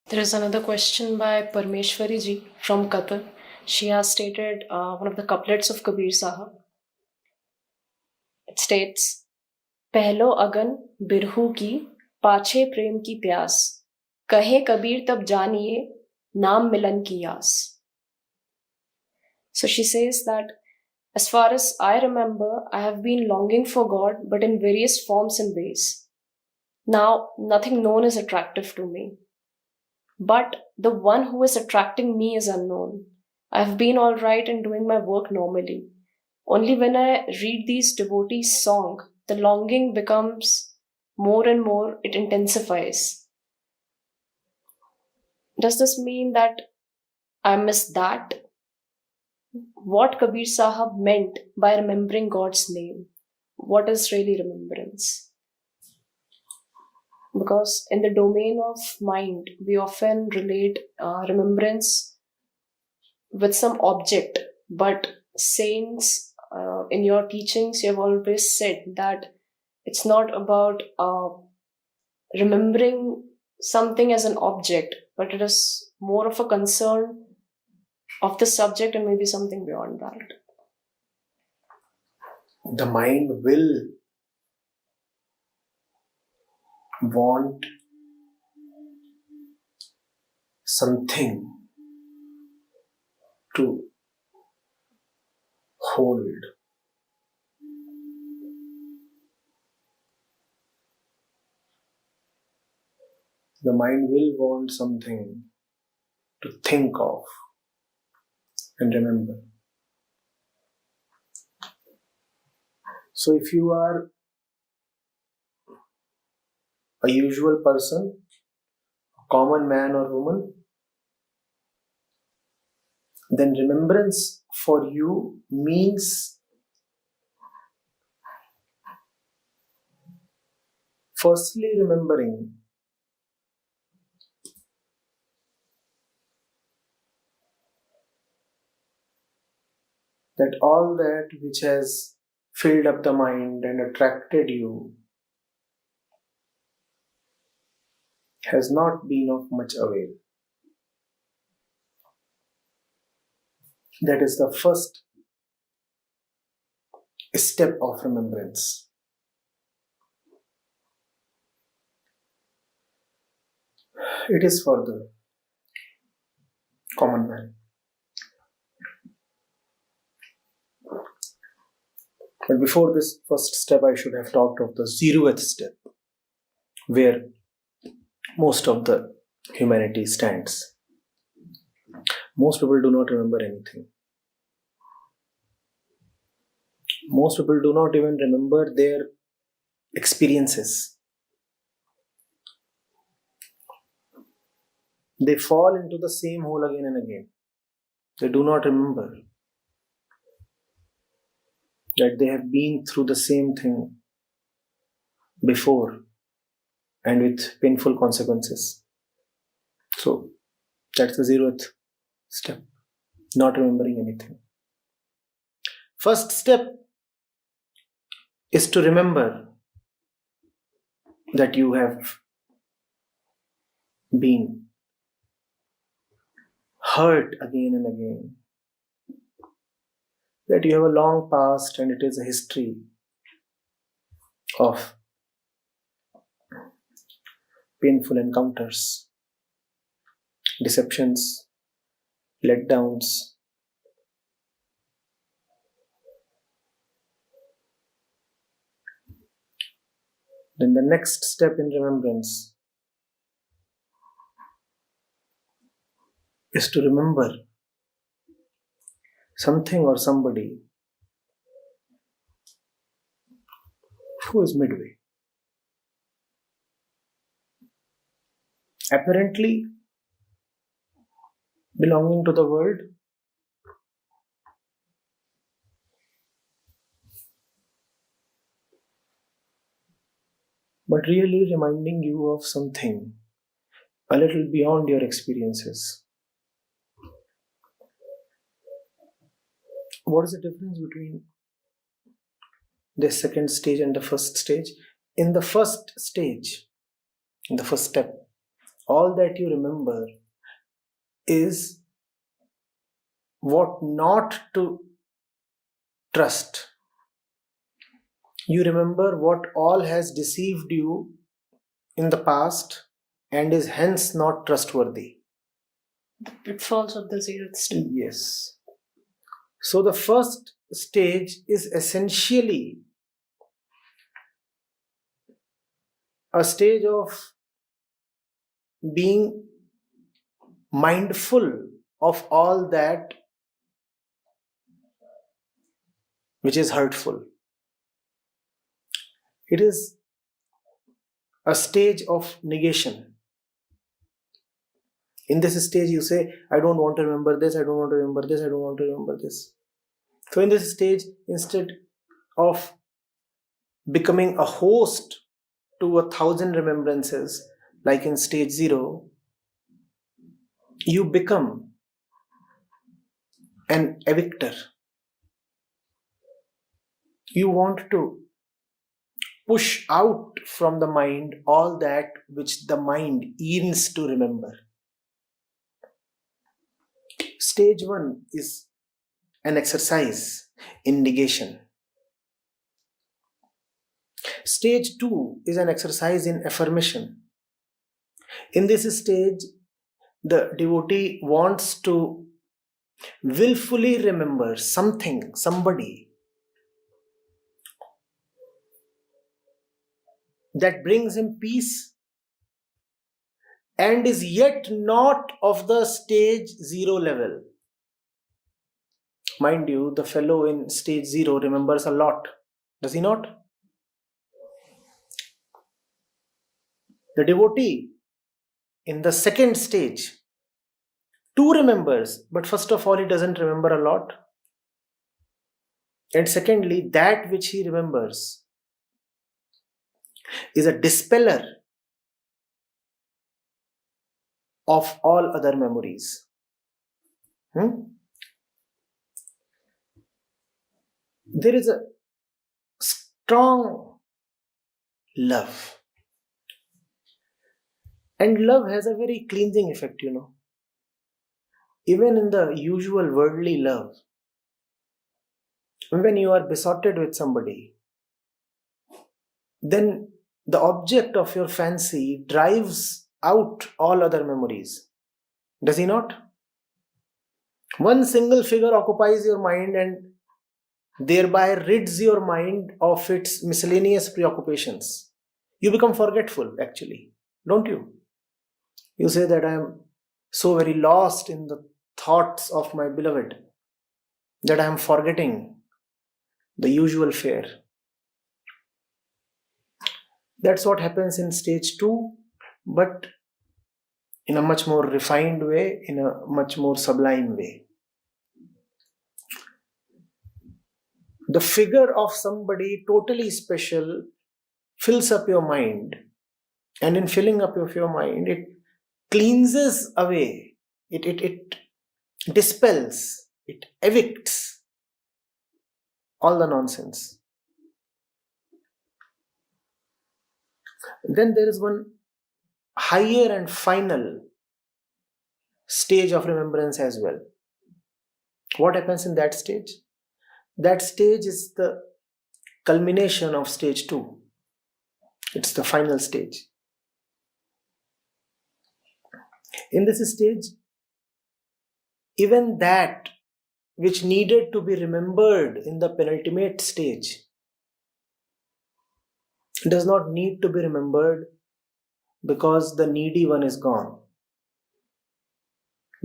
There is another question by Parmeshwari ji from Qatar. She has stated one of the couplets of Kabir Saheb. It states, पहलो अगन बिरहू की पाछे प्रेम की प्यास कहे कबीर तब जानिए नाम मिलन की आस. So she says that as far as I remember, I have been longing for God, but in various forms and ways. Now, nothing known is attractive to me. But the one who is attracting me is unknown. I have been all right in doing my work normally. Only when I read these devotees' song, the longing becomes more and more, it intensifies. Does this mean that I miss that? What Kabir Saheb meant by remembering God's name? What is really remembrance? Because in the domain of mind, we often relate remembrance with some object, but saints, in your teachings, you have always said that it's not about remembering something as an object, but it is more of a concern of the subject and maybe something beyond that. The mind will want something to hold. The mind will want something to think of and remember. So if you are a usual person, a common man or woman, then remembrance for you means firstly remembering that all that which has filled up the mind and attracted you has not been of much avail. That is the first step of remembrance. It is for the common man. But before this first step, I should have talked of the zeroth step, where most of the humanity stands. Most people do not remember anything. Most people do not even remember their experiences. They fall into the same hole again and again. They do not remember that they have been through the same thing before and with painful consequences. So that's the zeroth step, not remembering anything. First step is to remember that you have been hurt again and again, that you have a long past and it is a history of painful encounters, deceptions, letdowns. Then the next step in remembrance is to remember something or somebody who is midway. Apparently belonging to the world, but really reminding you of something a little beyond your experiences. What is the difference between the second stage and the first stage? In the first stage, in the first step, all that you remember is what not to trust. You remember what all has deceived you in the past and is hence not trustworthy. The pitfalls of the zeroth step. Yes. So the first stage is essentially a stage of being mindful of all that which is hurtful. It is a stage of negation. In this stage, you say, I don't want to remember this, I don't want to remember this, I don't want to remember this. So, in this stage, instead of becoming a host to 1,000 remembrances, like in stage 0, you become an evictor. You want to push out from the mind all that which the mind yearns to remember. Stage 1 is an exercise in negation. Stage 2 is an exercise in affirmation. In this stage, the devotee wants to willfully remember something, somebody that brings him peace and is yet not of the stage 0 level. Mind you, the fellow in stage 0 remembers a lot, does he not? The devotee in the second stage too remembers, but first of all, he doesn't remember a lot. And secondly, that which he remembers is a dispeller of all other memories. There is a strong love. And love has a very cleansing effect, Even in the usual worldly love, when you are besotted with somebody, then the object of your fancy drives out all other memories. Does he not? One single figure occupies your mind and thereby rids your mind of its miscellaneous preoccupations. You become forgetful, actually, don't you? You say that I am so very lost in the thoughts of my beloved that I am forgetting the usual fare. That's what happens in stage 2, but in a much more refined way, in a much more sublime way. The figure of somebody totally special fills up your mind, and in filling up of your mind, it cleanses away, it dispels, it evicts all the nonsense. Then there is one higher and final stage of remembrance as well. What happens in that stage? That stage is the culmination of stage 2. It's the final stage. In this stage, even that which needed to be remembered in the penultimate stage does not need to be remembered because the needy one is gone.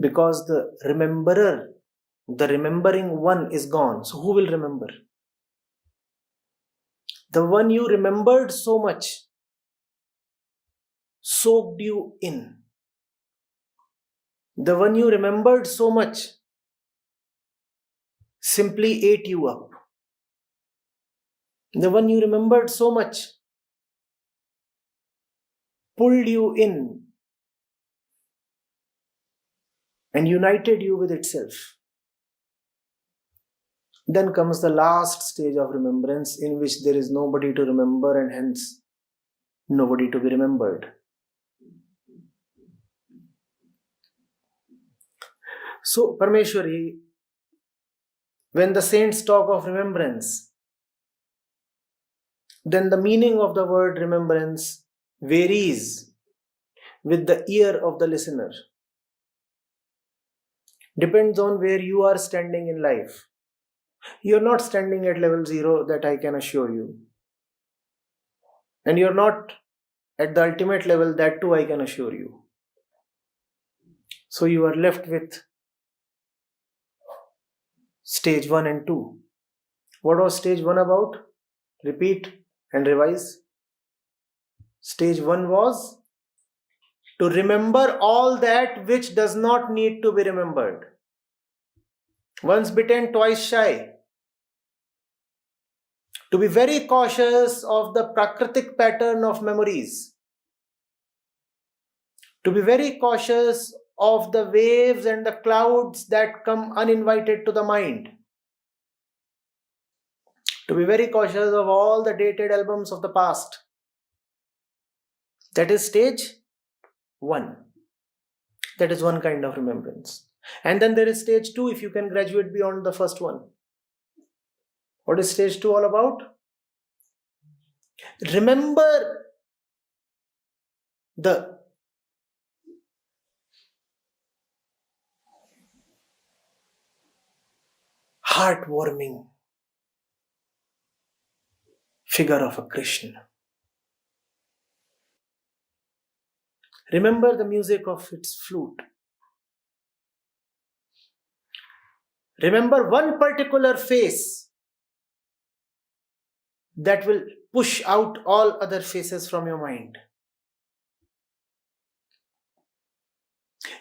Because the rememberer, the remembering one is gone. So who will remember? The one you remembered so much soaked you in. The one you remembered so much simply ate you up. The one you remembered so much pulled you in and united you with itself. Then comes the last stage of remembrance, in which there is nobody to remember and hence nobody to be remembered. So, Parmeshwari, when the saints talk of remembrance, then the meaning of the word remembrance varies with the ear of the listener. Depends on where you are standing in life. You are not standing at level 0, that I can assure you. And you are not at the ultimate level, that too I can assure you. So you are left with stage 1 and 2. What was stage 1 about? Repeat and revise. Stage 1 was to remember all that which does not need to be remembered. Once bitten, twice shy. To be very cautious of the prakritic pattern of memories. To be very cautious of the waves and the clouds that come uninvited to the mind. To be very cautious of all the dated albums of the past. That is stage 1. That is one kind of remembrance. And then there is stage 2, if you can graduate beyond the first one. What is stage 2 all about? Remember the heartwarming figure of a Krishna. Remember the music of its flute. Remember one particular face that will push out all other faces from your mind.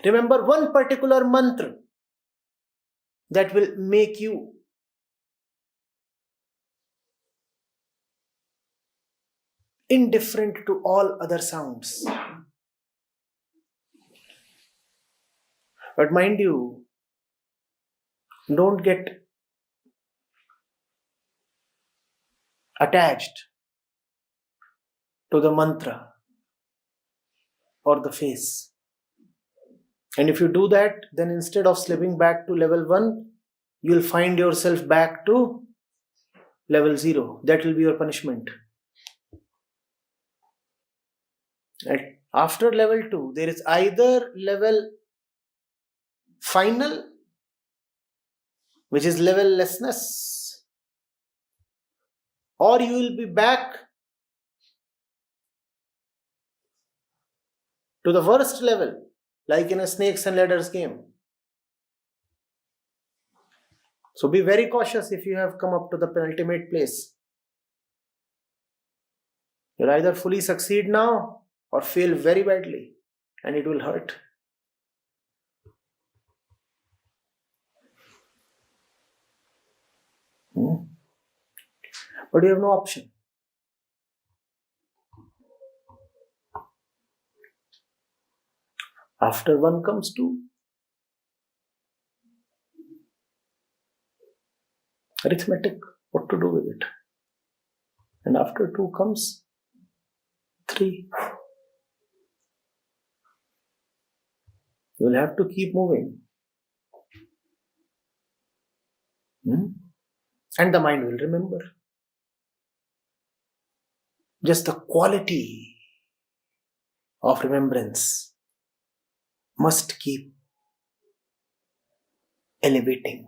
Remember one particular mantra that will make you indifferent to all other sounds. But mind you, don't get attached to the mantra or the face. And if you do that, then instead of slipping back to level 1, you'll find yourself back to level 0. That will be your punishment. And after level 2, there is either level final, which is levellessness, or you will be back to the worst level, like in a snakes and ladders game. So be very cautious if you have come up to the penultimate place. You'll either fully succeed now or fail very badly, and it will hurt. But you have no option. After 1 comes 2. Arithmetic, what to do with it. And after 2 comes 3. You will have to keep moving. And the mind will remember. Just the quality of remembrance must keep elevating.